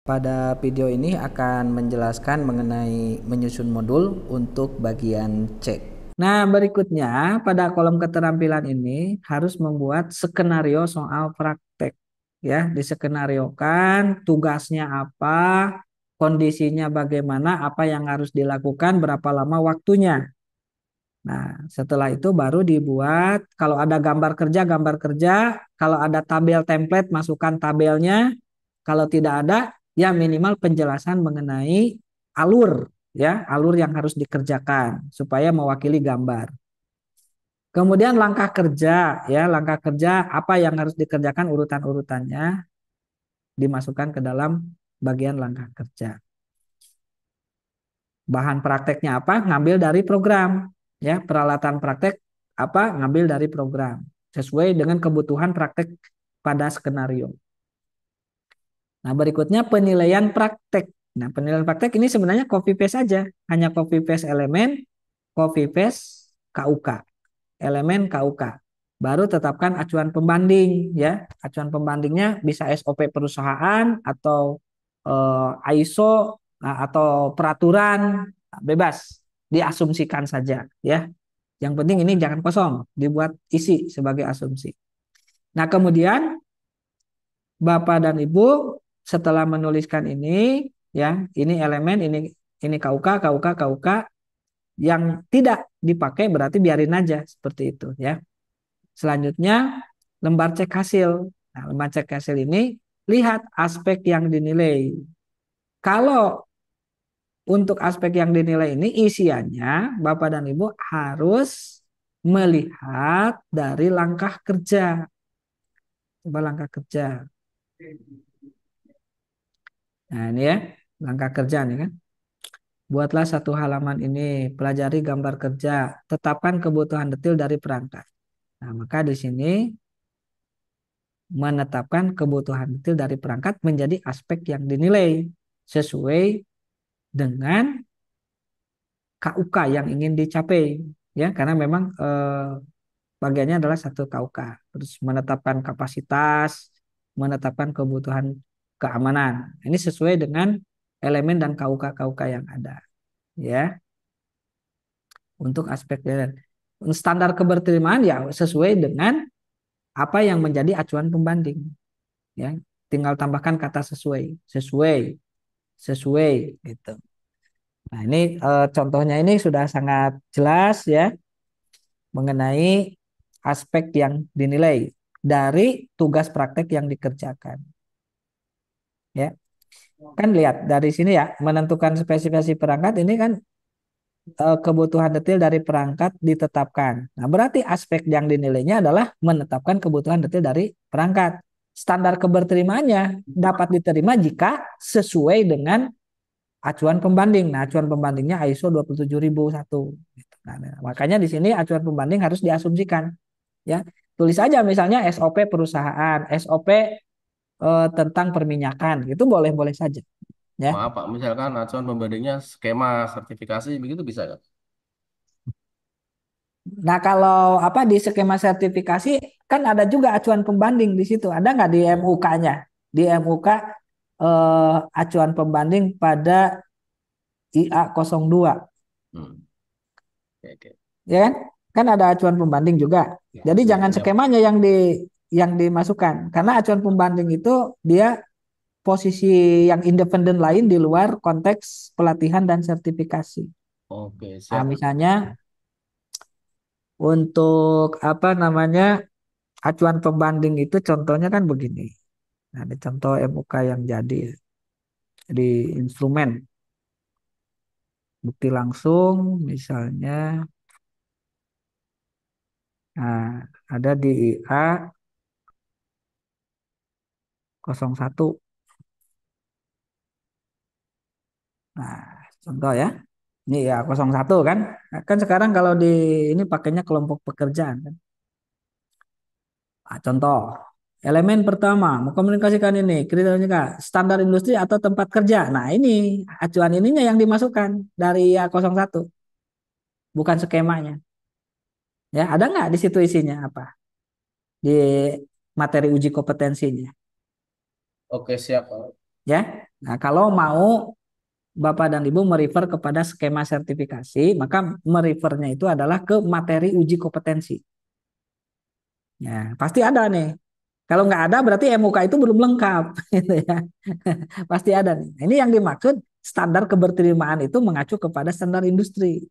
Pada video ini akan menjelaskan mengenai menyusun modul untuk bagian C. Nah, berikutnya pada kolom keterampilan ini harus membuat skenario soal praktek. Ya, diskenariokan tugasnya apa, kondisinya bagaimana, apa yang harus dilakukan, berapa lama waktunya. Nah, setelah itu baru dibuat, kalau ada gambar kerja, kalau ada tabel template, masukkan tabelnya. Kalau tidak ada, ya minimal penjelasan mengenai alur, ya, alur yang harus dikerjakan supaya mewakili gambar. Kemudian langkah kerja, ya, langkah kerja apa yang harus dikerjakan urutan-urutannya dimasukkan ke dalam bagian langkah kerja. Bahan prakteknya apa? Ngambil dari program, ya, peralatan praktek apa? Ngambil dari program sesuai dengan kebutuhan praktek pada skenario. Nah, berikutnya penilaian praktek. Nah, penilaian praktek ini sebenarnya copy paste saja, hanya copy paste elemen, copy paste KUK, elemen KUK. Baru tetapkan acuan pembanding, ya. Acuan pembandingnya bisa SOP perusahaan atau ISO, nah, atau peraturan, bebas, diasumsikan saja, ya. Yang penting ini jangan kosong, dibuat isi sebagai asumsi. Nah, kemudian Bapak dan Ibu setelah menuliskan ini, ya, ini elemen, ini KUK, KUK, KUK, yang tidak dipakai berarti biarin aja seperti itu, ya. Selanjutnya lembar cek hasil. Nah, lembar cek hasil ini lihat aspek yang dinilai. Kalau untuk aspek yang dinilai ini isiannya Bapak dan Ibu harus melihat dari langkah kerja. Coba langkah kerja. Nah, ini ya, langkah kerja nih kan. Buatlah satu halaman ini, pelajari gambar kerja, tetapkan kebutuhan detail dari perangkat. Nah, maka di sini menetapkan kebutuhan detail dari perangkat menjadi aspek yang dinilai sesuai dengan KUK yang ingin dicapai, ya, karena memang bagiannya adalah satu KUK. Terus menetapkan kapasitas, menetapkan kebutuhan keamanan. Ini sesuai dengan elemen dan KUK-KUK yang ada, ya. Untuk aspek standar keberterimaan ya sesuai dengan apa yang menjadi acuan pembanding, ya. Tinggal tambahkan kata sesuai, sesuai, sesuai gitu. Nah, ini contohnya ini sudah sangat jelas, ya, mengenai aspek yang dinilai dari tugas praktek yang dikerjakan, ya. Kan lihat dari sini, ya, menentukan spesifikasi perangkat ini kan kebutuhan detail dari perangkat ditetapkan. Nah, berarti aspek yang dinilainya adalah menetapkan kebutuhan detail dari perangkat. Standar keberterimaannya dapat diterima jika sesuai dengan acuan pembanding. Nah, acuan pembandingnya ISO 27001. Nah, makanya di sini acuan pembanding harus diasumsikan, ya. Tulis aja misalnya SOP perusahaan, SOP tentang perminyakan, itu boleh-boleh saja, ya. Maaf Pak, misalkan acuan pembandingnya skema sertifikasi begitu bisa nggak? Nah, kalau apa di skema sertifikasi kan ada juga acuan pembanding di situ. Ada nggak di MUK-nya? Di MUK acuan pembanding pada IA 02, Hmm. Oke, oke. ya kan? Kan ada acuan pembanding juga. Ya, Jadi siap, jangan siap. skemanya yang dimasukkan karena acuan pembanding itu dia posisi yang independen lain di luar konteks pelatihan dan sertifikasi. Oke, Nah, siap. misalnya untuk apa namanya acuan pembanding itu contohnya kan begini. Nah, ada contoh MUK yang jadi di instrumen bukti langsung misalnya, nah, ada di IA 01. Nah, contoh ya. Ini IA 01 kan. Nah, kan sekarang kalau di ini pakainya kelompok pekerjaan kan. Nah, contoh elemen pertama mengkomunikasikan ini kriteria standar industri atau tempat kerja. Nah, ini acuan ininya yang dimasukkan dari IA 01, bukan skemanya. Ya, ada nggak di situ isinya apa? Di materi uji kompetensinya, Oke, siap Pak. ya. Nah, kalau mau Bapak dan Ibu merefer kepada skema sertifikasi, maka merefernya itu adalah ke materi uji kompetensi. Ya, pasti ada nih. Kalau nggak ada berarti MUK itu belum lengkap, gitu ya. Pasti ada nih. Nah, ini yang dimaksud standar keberterimaan itu mengacu kepada standar industri.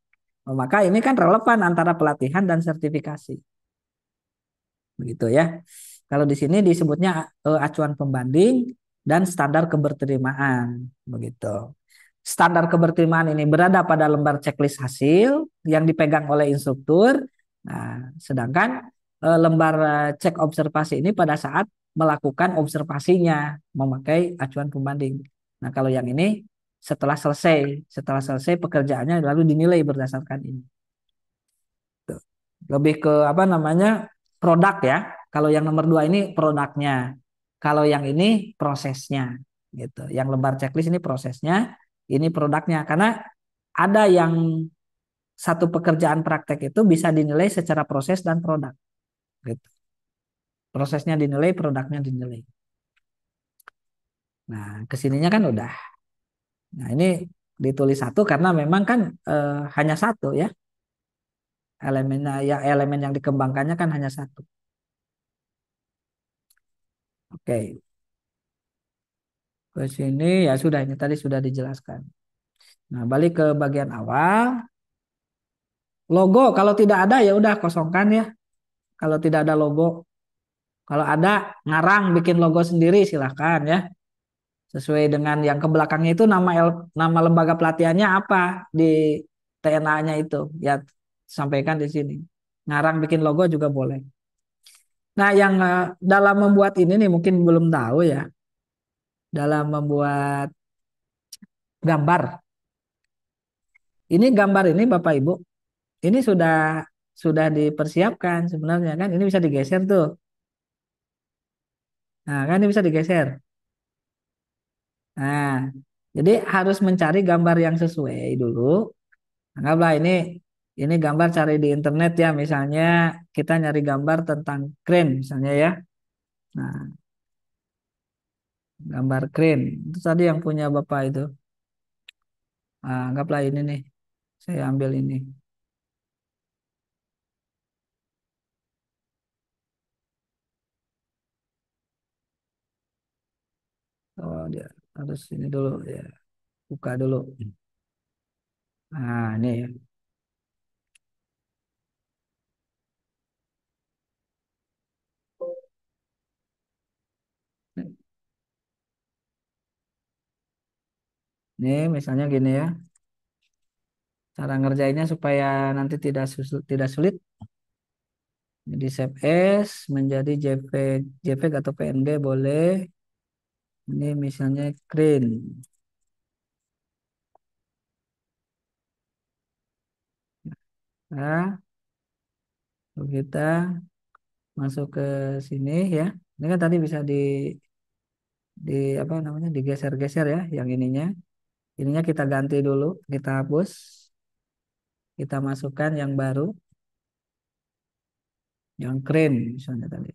Oh, maka ini kan relevan antara pelatihan dan sertifikasi, begitu ya. Kalau di sini disebutnya acuan pembanding dan standar keberterimaan, begitu. Standar keberterimaan ini berada pada lembar checklist hasil yang dipegang oleh instruktur. Nah, sedangkan lembar cek observasi ini pada saat melakukan observasinya memakai acuan pembanding. Nah, kalau yang ini setelah selesai pekerjaannya lalu dinilai berdasarkan ini. Tuh. Lebih ke apa namanya produk ya. Kalau yang nomor dua ini produknya. Kalau yang ini prosesnya gitu. Yang lembar checklist ini prosesnya, ini produknya. Karena ada yang satu pekerjaan praktek itu bisa dinilai secara proses dan produk. Gitu. Prosesnya dinilai, produknya dinilai. Nah, kesininya kan udah. Nah, ini ditulis satu karena memang kan hanya satu ya elemennya ya elemen yang dikembangkannya kan hanya satu. Oke, ke sini ya sudah ini tadi sudah dijelaskan. Nah, balik ke bagian awal. Logo kalau tidak ada ya udah kosongkan ya. Kalau tidak ada logo, kalau ada ngarang bikin logo sendiri silahkan ya. Sesuai dengan yang ke belakangnya itu nama lembaga pelatihannya apa di TNA-nya itu ya sampaikan di sini. Ngarang bikin logo juga boleh. Nah, yang dalam membuat ini nih mungkin belum tahu ya. Dalam membuat gambar. Ini gambar ini Bapak Ibu, ini sudah dipersiapkan sebenarnya kan. Ini bisa digeser tuh. Nah, kan ini bisa digeser. Nah, jadi harus mencari gambar yang sesuai dulu. Anggaplah ini gambar cari di internet ya, misalnya kita nyari gambar tentang crane misalnya ya. Nah, gambar crane itu tadi yang punya Bapak itu. Nah, anggaplah ini nih. Saya ambil ini. Oh, dia harus ini dulu ya. Buka dulu. Nah, ini ya. Ini misalnya gini ya. Cara ngerjainnya supaya nanti tidak sulit. Jadi save as menjadi JPEG atau PNG boleh. Ini misalnya crane. Nah, kalau kita masuk ke sini ya. Ini kan tadi bisa di apa namanya digeser-geser ya yang ininya. Ininya kita ganti dulu, kita hapus, kita masukkan yang baru, yang crane misalnya tadi.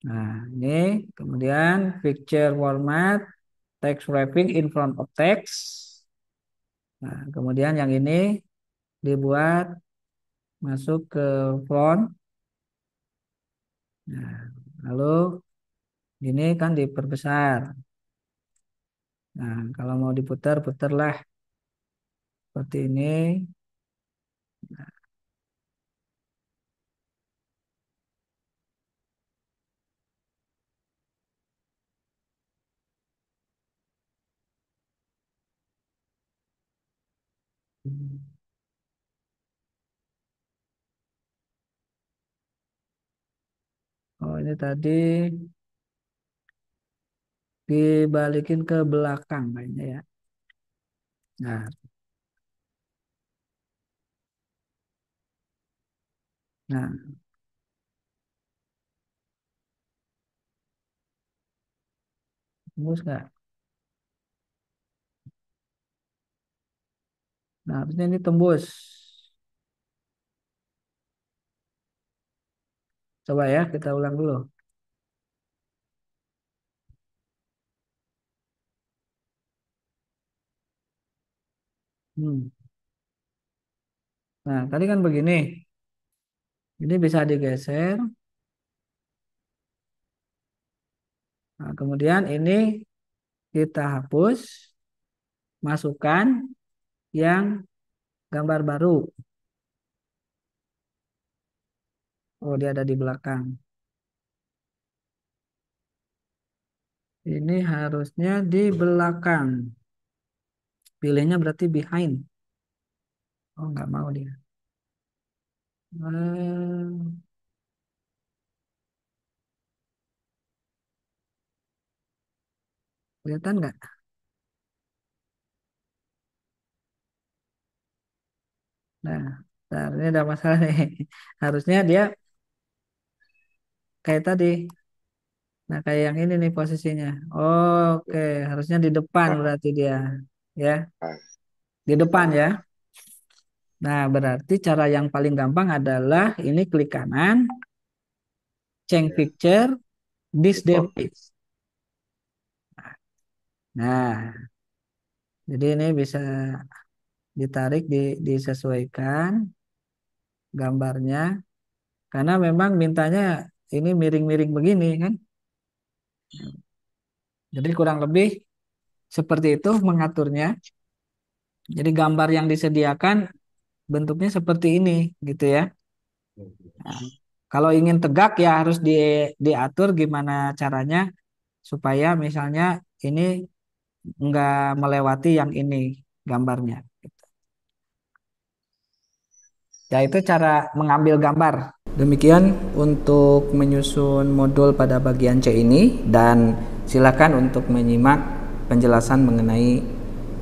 Nah, ini kemudian picture format, text wrapping in front of text. Nah, kemudian yang ini dibuat masuk ke front. Nah, lalu ini kan diperbesar. Nah, kalau mau diputar, putarlah seperti ini. Oh, ini tadi dibalikin ke belakang kayaknya ya. Nah, nah, tembus nggak? Nah, harusnya ini tembus. Coba ya, kita ulang dulu. Hmm. Nah, tadi kan begini. Ini bisa digeser. Nah, kemudian ini kita hapus, masukkan yang gambar baru. Oh, dia ada di belakang. Ini harusnya di belakang. Pilihnya berarti behind. Oh, nggak mau dia. Hmm, kelihatan nggak? Nah, bentar, ini ada masalah nih. Harusnya dia kayak tadi. Nah, kayak yang ini nih posisinya. Oke, harusnya di depan Nah, berarti dia. Ya, nah, di depan depannya. ya. Nah, berarti cara yang paling gampang adalah ini klik kanan, change Ya, picture, this default. device. Nah, jadi ini bisa ditarik, disesuaikan gambarnya. Karena memang mintanya ini miring-miring begini kan. Jadi kurang lebih seperti itu mengaturnya. Jadi gambar yang disediakan bentuknya seperti ini gitu ya. Nah, kalau ingin tegak ya harus diatur gimana caranya supaya misalnya ini nggak melewati yang ini gambarnya. Ya itu cara mengambil gambar. Demikian untuk menyusun modul pada bagian C ini dan silakan untuk menyimak penjelasan mengenai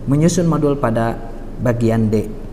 menyusun modul pada bagian D.